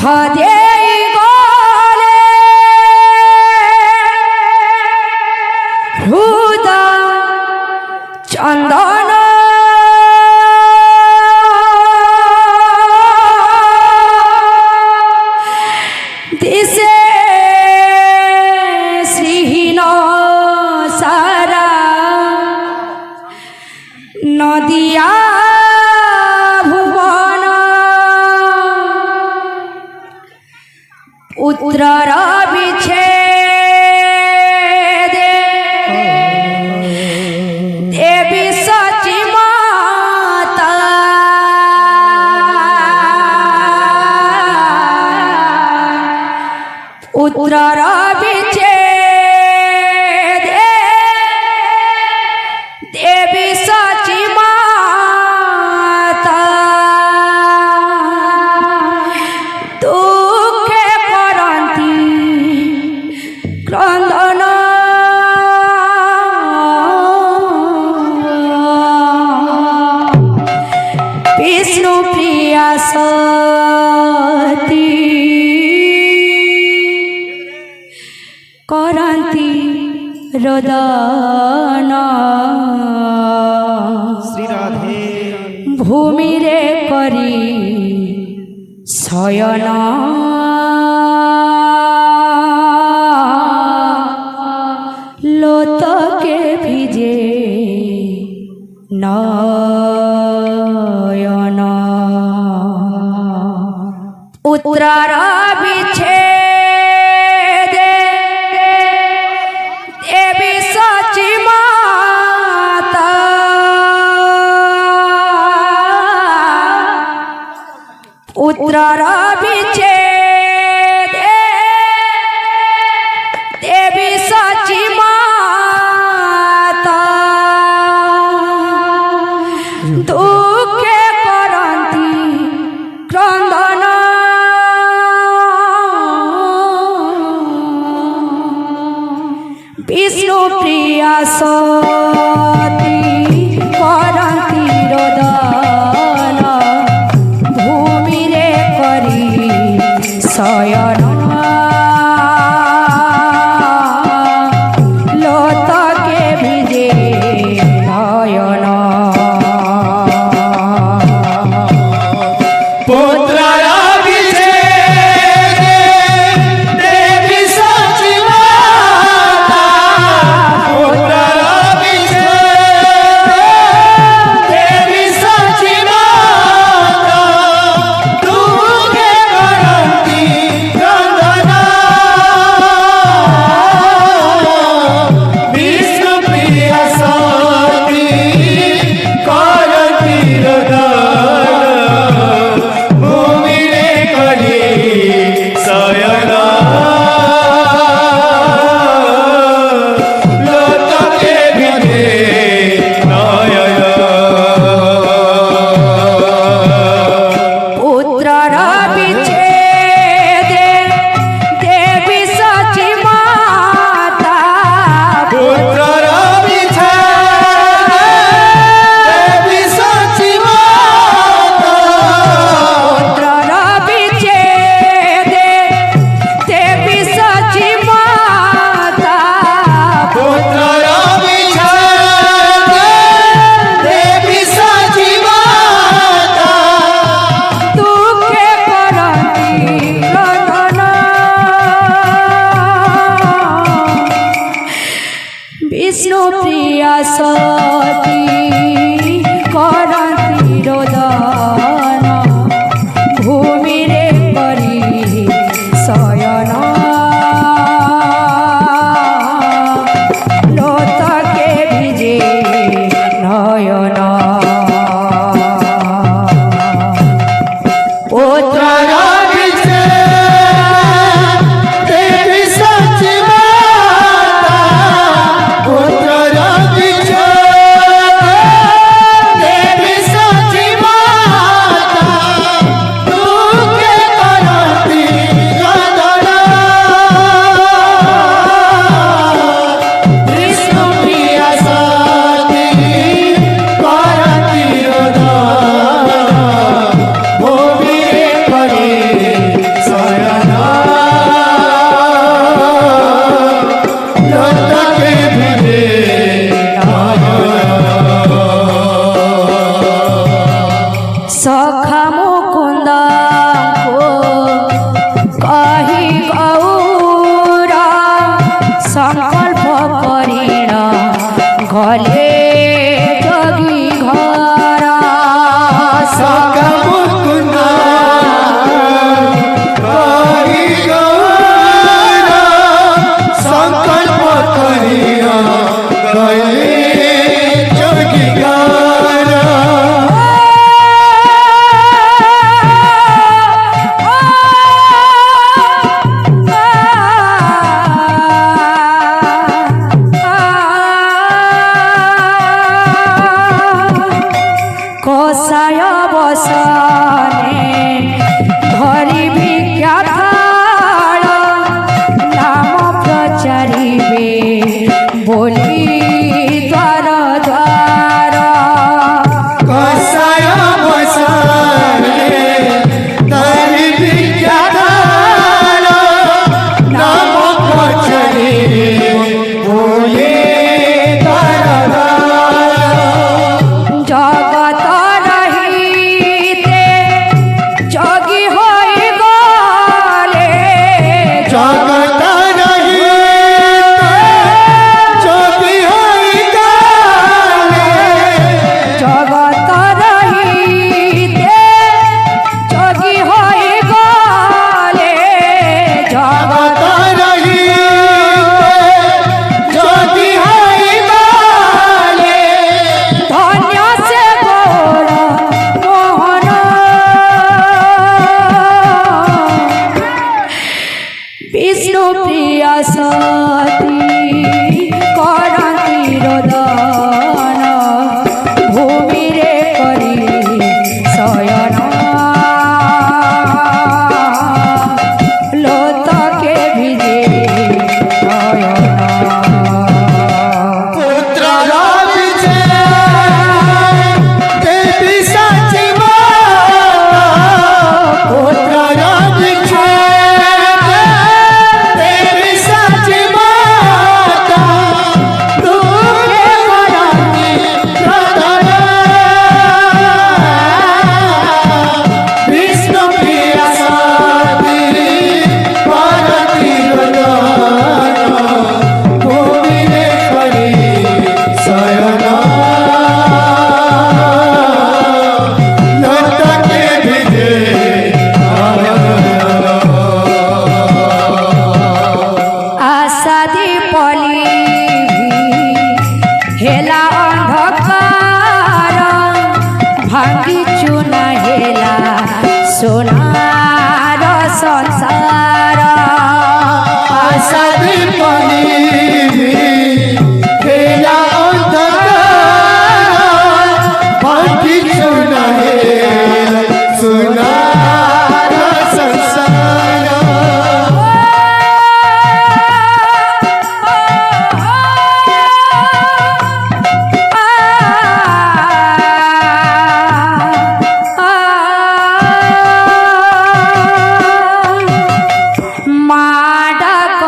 হদে গলে হৃদয় চন্দন দিশে শ্রীহীন সারা নদিয়া ভুবন পুত্রর বিচ্ছেদে দেবী সচি মাতা পুত্রর বিচ্ছেদে দেবী সচি মাতা দুঃখে করন্তি ক্রন্দন বিষ্ণু প্রিয়া সতী করন্তি রোদন শ্রীরাধে ভূমিরে করি শয়ন লোতকে ভিজে নয়ন পুত্রর বিচ্ছেদে দেবী সচি মাতা পুত্রর বিচ্ছেদে দেবী সচি মাতা দুঃখে করন্তি ক্রন্দন বিষ্ণু প্রিয়া সতী করন্তি রোদন ভূমিরে করি मुकुंद को कही गौरा संकल्प करिण गले जगी घरा सका मुकुंद कही गौरा संकल्प करिया गले जगी घरा कोसाय बसने धरी भिक्षा थाल नाम प्रचारिबे बोली द्वार द्वार कसाय बसने धरी भिक्षा थाल नाम प्रचारिबे बोली द्वार द्वार जगत रहिते जगी होई गले जगत रहिते जगी होई गले जगत रहिते जगी होई गले जगत जगत रहिते जगी होई गले धन्य से गौर मोहन विष्णु प्रिय सती करती रोदन भूमि रे करी शयन लोतके विजे नयन पुत्र राविचे देवी साची माता पुत्र राविचे देवी साची माता दुखे कराती प्रधान विष्णु प्रिया साती पार्वती रोदन भूमिरे करी शयन लतके भिजे आशा दीपली हेला अंधकार भांगी चुना हेला सोनार संसार आशा दीपनी खेला अंधकार बाकी सुना है सुनार संसार माडक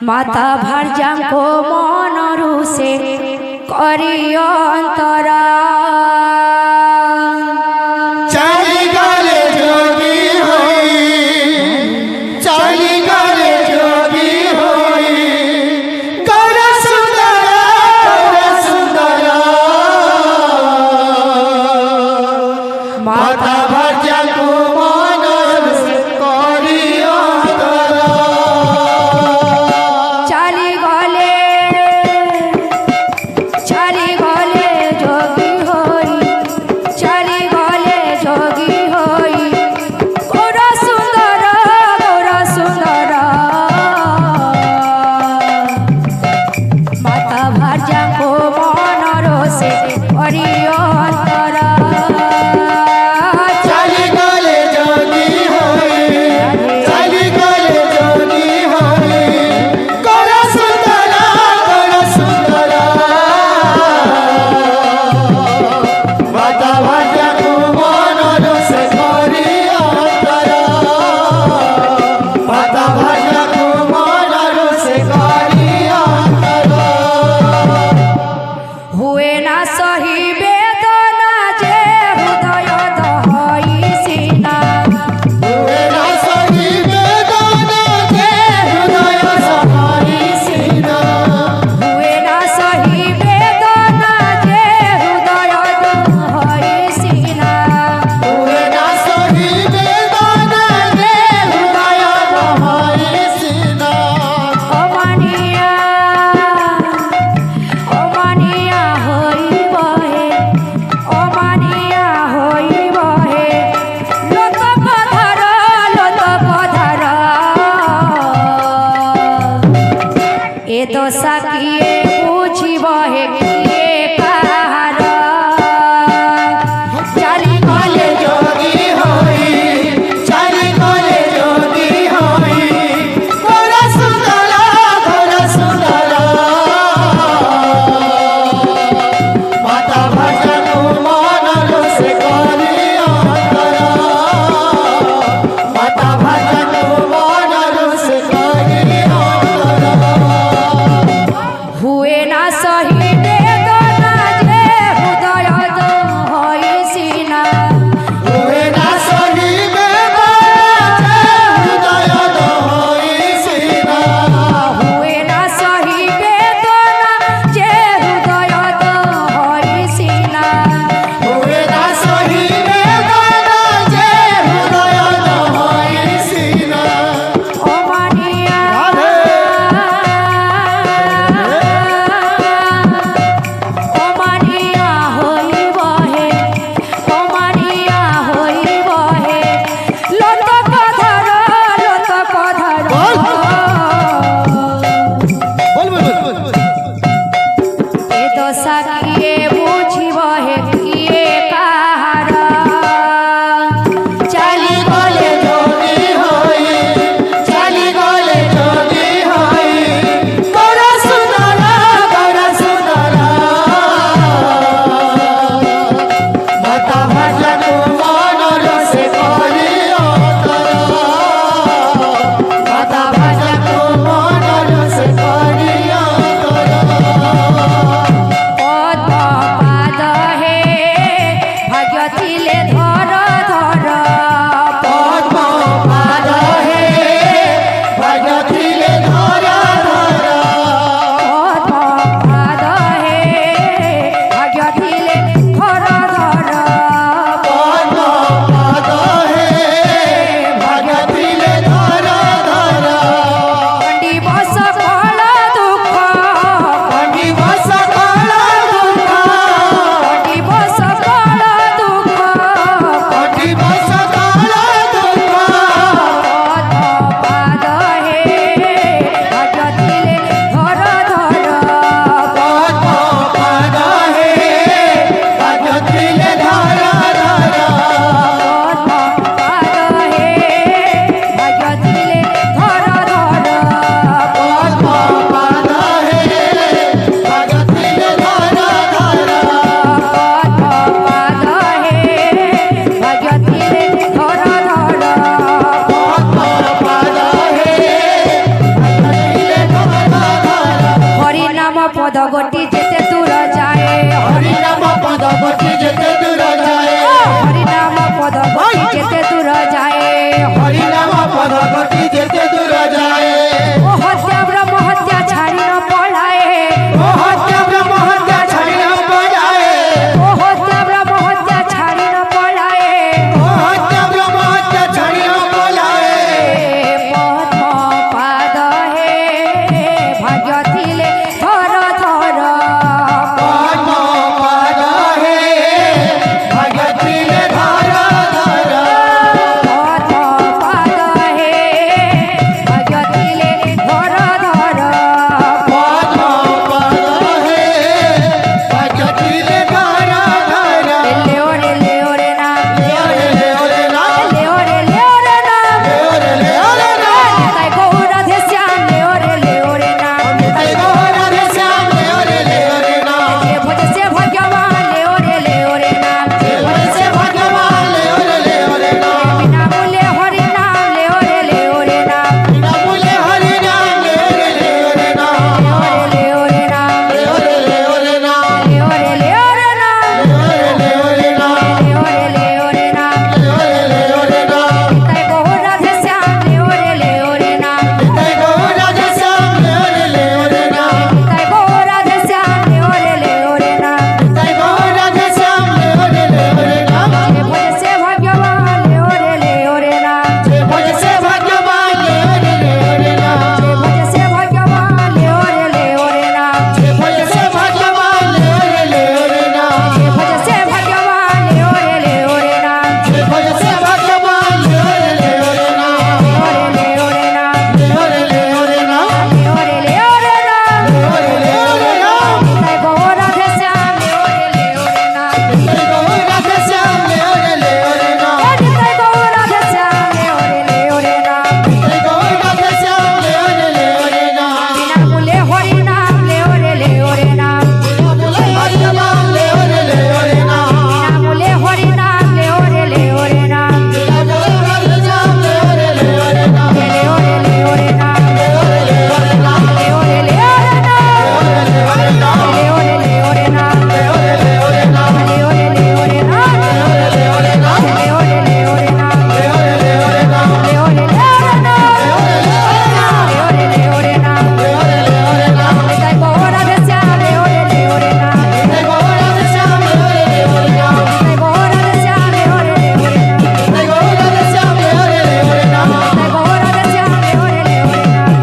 মাতা ভার্যাঙ্কো মনরু সে করি অন্তরা চালি গলে যোগী হই চালি গলে যোগী হই গৌর সুন্দর মাতা ভার্যা কুমন করি অন্তরা চালি গলে যোগী হই চালি গলে যোগী হই গৌর সুন্দর মাতা ভার্যাঙ্কো মনরু সে করি অন্তরা চালি গলে যোগী হই চালি গলে যোগী হই গৌর সুন্দর মাতা ভার্যা কুমন রসে করি অন্তরা মাতা ভার্যা কুমন রসে করি অন্তরা हुए ना सही वेदना जे हृदय दहई सीना हुए ना सही वेदना जे हृदय सहाई सीना हुए ना सही वेदना जे हृदय दहई सीना हुए ना सही वेदना जे हृदय सहाई सीना अमानिया होई बहे लोक पधार ए दशा किए बुझिब हे किए काहार चाली गले जोगी होई चाली गले जोगी होई गौर सुंदर माता भार्या कुमन रसे करी अन्तरा माता भार्या कुमन रसे करी अन्तरा জয় গো রাধে শ্যাম লেও রে নাম বিনামূল্যে হরি নাম লেও রে নাম বলে হরি নাম লেও রে নাম বিনামূল্যে হরি নাম লেও রে নাম বলে রাধে শ্যাম লেও রে নাম লেও রে নাম লেও রে নাম লেও রে নাম লেও রে নাম লেও রে নাম লেও রে নাম লেও রে নাম লেও রে নাম লেও রে নাম লেও রে নাম লেও রে নাম লেও রে নাম লেও রে নাম লেও রে নাম লেও রে নাম জয় গো রাধে শ্যাম লেও রে নাম জয় গো রাধে শ্যাম লেও রে নাম জয় গো রাধে শ্যাম লেও রে নাম জয় গো রাধে শ্যাম লেও রে নাম জয় গো রাধে শ্যাম লেও রে নাম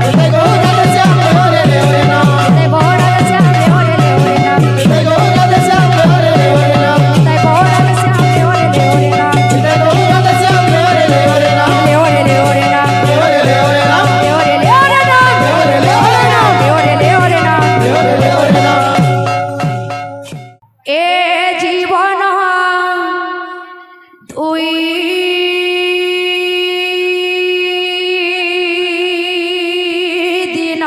জয় গো রাধে শ্যাম লেও রে নাম জয় গো রাধে শ্যাম লেও রে নাম জয় গো রাধে শ্যাম লেও রে নাম জয় গো রাধে শ্যাম লেও রে নাম জয় গো রাধে শ্যাম লেও রে নাম লেও রে নাম লেও রে নাম লেও রে নাম লেও রে নাম লেও রে নাম লেও রে নাম এ জীবন তুই দিন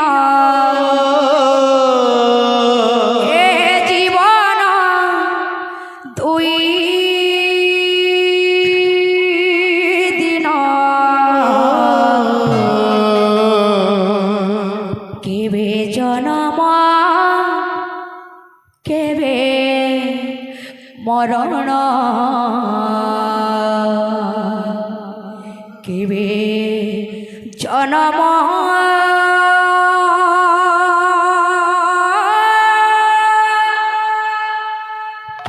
এ জীবন তুই দিন কেবে জনম কেবে মরণ কেবে জনম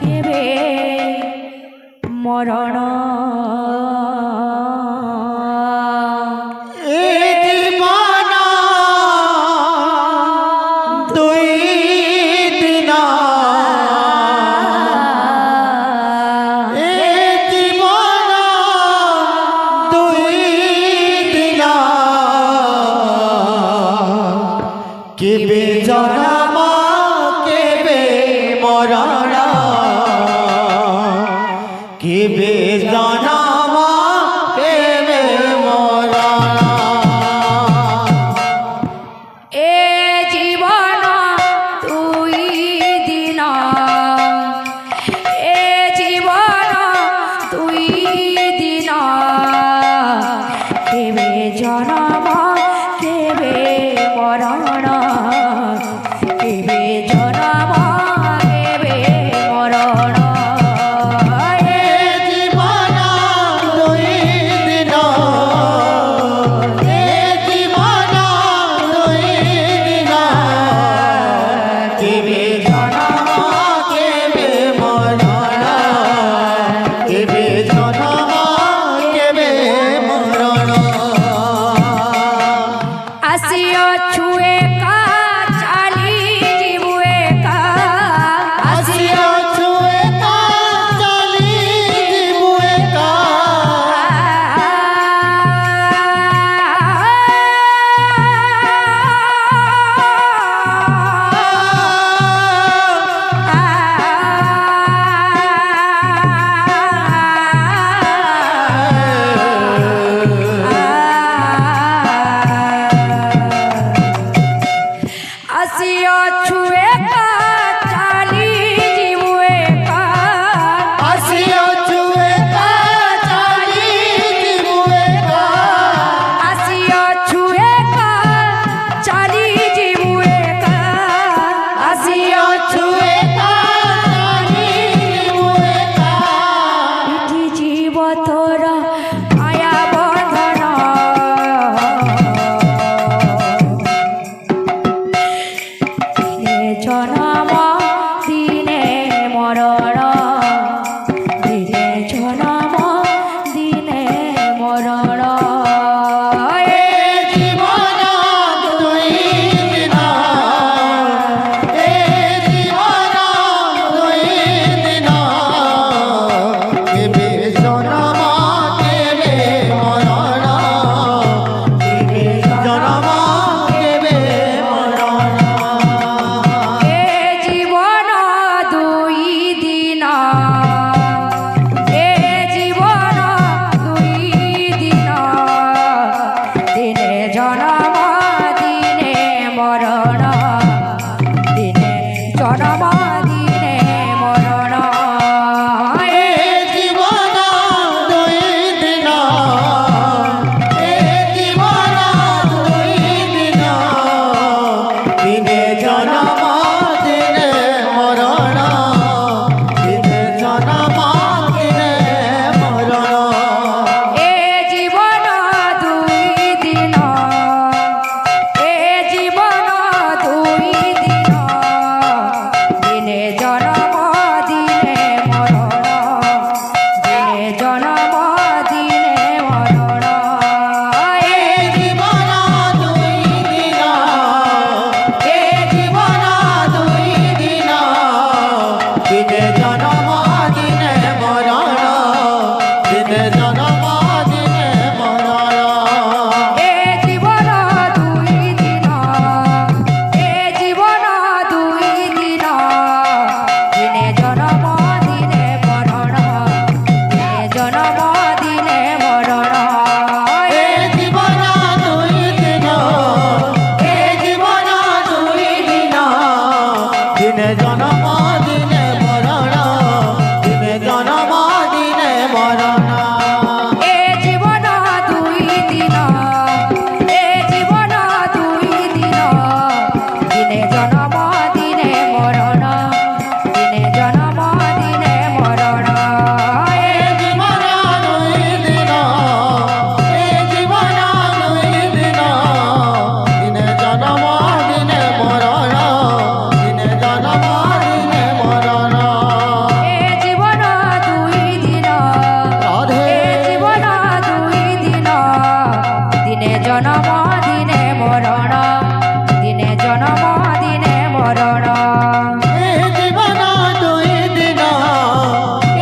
কেবে মরণ এই জীবন দুই দিন এই জীবন দুই দিন কেবে জনম কেবে মরণ কেবে জনম কেবে মরণ এ জীবন তুই দিন এ জীবন তুই দিন কেবে জনম কেবে মরণ কেবে জনম কেবে মরণ এ জীবন দুই দিন এ জীবন দুই দিন কেবে জনম কেবে মরণ কেবে জনম কেবে মরণ আসিও ছুয়ে কা জনম দিনে মরণ দিনে জনম দিনে মরণ এ জীবন দুই দিন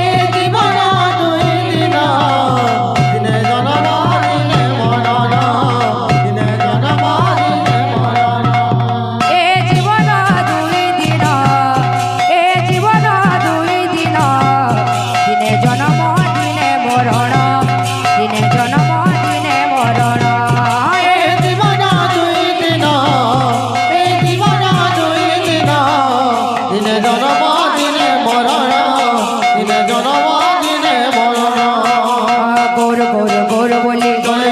এ জীবন দুই দিন দিনে জনম দিনে মরণ দিনে জনম দিনে মরণ এ জীবন দুই দিন এ জীবন দুই দিন দিনে জনম দিনে মরণ দিনে জনম দিনে মরণ এ জীবন দুই দিন এ জীবন দুই দিন দিনে জনম দিনে মরণ দিনে জনম দিনে মরণ গৌর গৌর গৌর বলি গৌর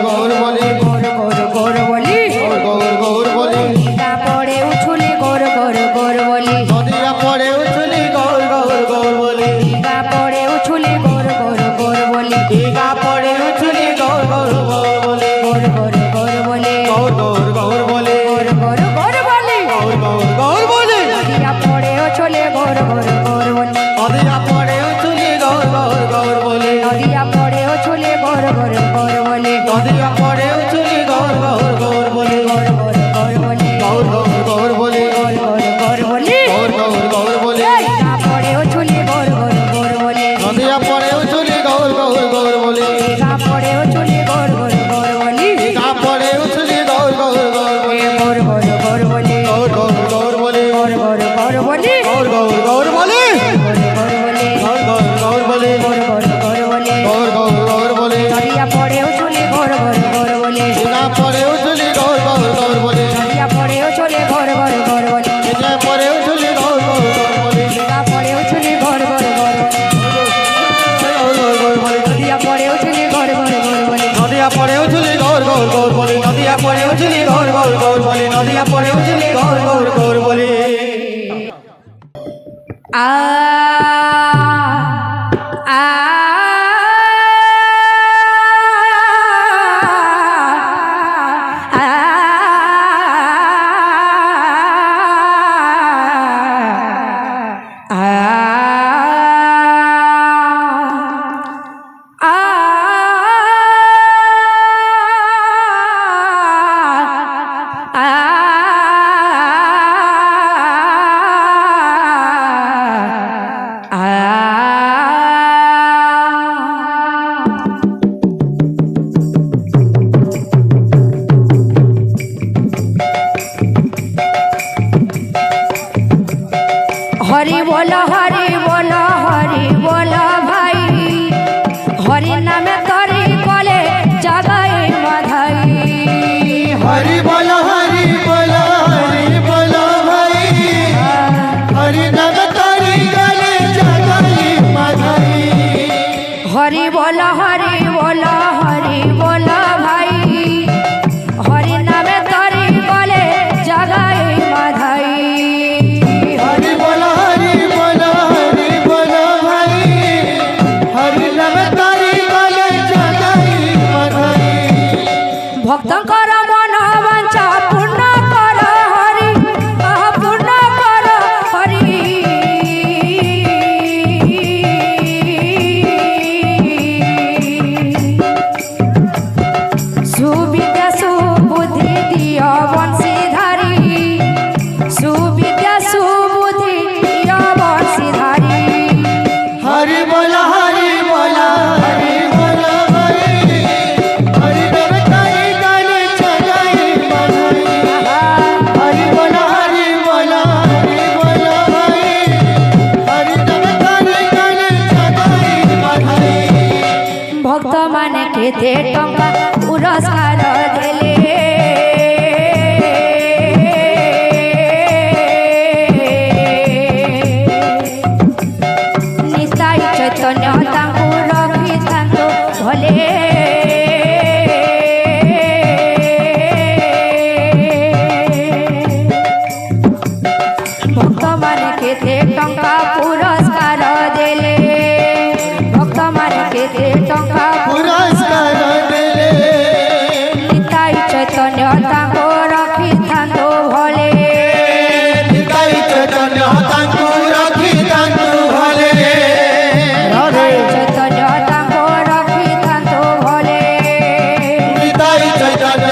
গৌর বলি গৌর গৌর গৌর বলি গৌর গৌর বলি টিকা পড়ে উছুলি গৌর গৌর গৌর বলি নদিয়া পড়ে উছলি গৌর গৌর গৌর বলি টিকা পড়ে উছুলি গৌর গৌর গৌর বলি টিকা পড়ে উছলি গৌর গৌর গৌর বলি গৌর গৌর গৌর বলি গৌর গৌর গৌর বলি গৌর গৌর গৌর বলি গৌর গৌর গৌর বলি টিকা পড়ে উছুলি গৌর গৌর গৌর বলি নদিয়া পড়ে উছলি গৌর গৌর গৌর বলি নদিয়া পড়ে উছুলি গৌর গৌর গৌর বলি নদিয়া পড়ে উছলি গৌর গৌর গৌর বলি গৌর গৌর গৌর বলি গৌর গৌর গৌর বলি গৌর গৌর গৌর বলি গৌর গৌর গৌর বলি টিকা পড়ে উছুলি গৌর গৌর গৌর বলি নদিয়া পড়ে উছলি গৌর গৌর গৌর বলি টিকা পড়ে উছুলি গৌর গৌর গৌর বলি টিকা পড়ে উছলি গৌর গৌর গৌর বলি গৌর গৌর গৌর বলি গৌর গৌর গৌর বলি গৌর গৌর গৌর বলি গৌর গৌর গৌর বলি গৌর গৌর বলি গৌর গৌর গৌর বলি গৌর গৌর গৌর বলি গৌর গৌর গৌর বলি নদিয়া পড়ে উছুলি গৌর গৌর গৌর বলি টিকা পড়ে উছলি গৌর গৌর গৌর বলি নদিয়া পড়ে উছুলি গৌর গৌর গৌর বলি টিকা পড়ে উছলি গৌর গৌর গৌর বলি টিকা পড়ে উছুলি গৌর গৌর গৌর বলি গৌর গৌর গৌর বলি নদিয়া পড়ে উছুলি গৌর গৌর গৌর বলি নদিয়া পড়ে উছলি গৌর গৌর গৌর বলি নদিয়া পড়ে উছলি গৌর গৌর গৌর বলি নদিয়া পড়ে উছলি গৌর গৌর গৌর বলি আ আ হরি বল হরি বল হরি বল ভাই হরি নামে তরি বলে জাগাই মাধাই হরি বল হরি বল হরি বল ভাই হরি নাম তারি গলে জাগাই মাধাই হরি বল হরি বল হরি বল ভাই হরি নামে তরি বলে জাগাই মাধাই হরি বল হরি বল হরি বল ভাই হরি নাম তারি গলে জাগাই মাধাই ভক্তঙ্কর মন বাঞ্ছা পূর্ণ কর হরি পূর্ণ কর হরি সুবিদ্যা সুবুদ্ধি দিয় বংশীধারী সুবিদ্যা সুবুদ্ধি দিয় বংশীধারী হরি বল হরি বল হরি বল ভাই হরি নাম তারি গলে জাগাই মাধাই হরি বল হরি বল হরি বল ভাই হরি নাম তারি গলে জাগাই মাধাই ভক্ত মানে কেতে টঙ্কা পুরস্কার দেলে নিতাই চৈতন্য তাঙ্কু রখিথান্তু ভলে ভক্ত মানে কেতে টঙ্কা পুরস্কার দেলে ভক্ত মানে কেতে টঙ্কা পুরস্কার দেলে নিতাই চৈতন্য তাঙ্কু রখিথান্তু ভলে নিতাই চৈতন্য তাঙ্কু রখিথান্তু ভলে রাধে চৈতন্য তাঙ্কু রখিথান্তু ভলে নিতাই চৈতন্য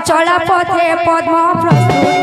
চলা পথে পদ্ম প্রস্তুত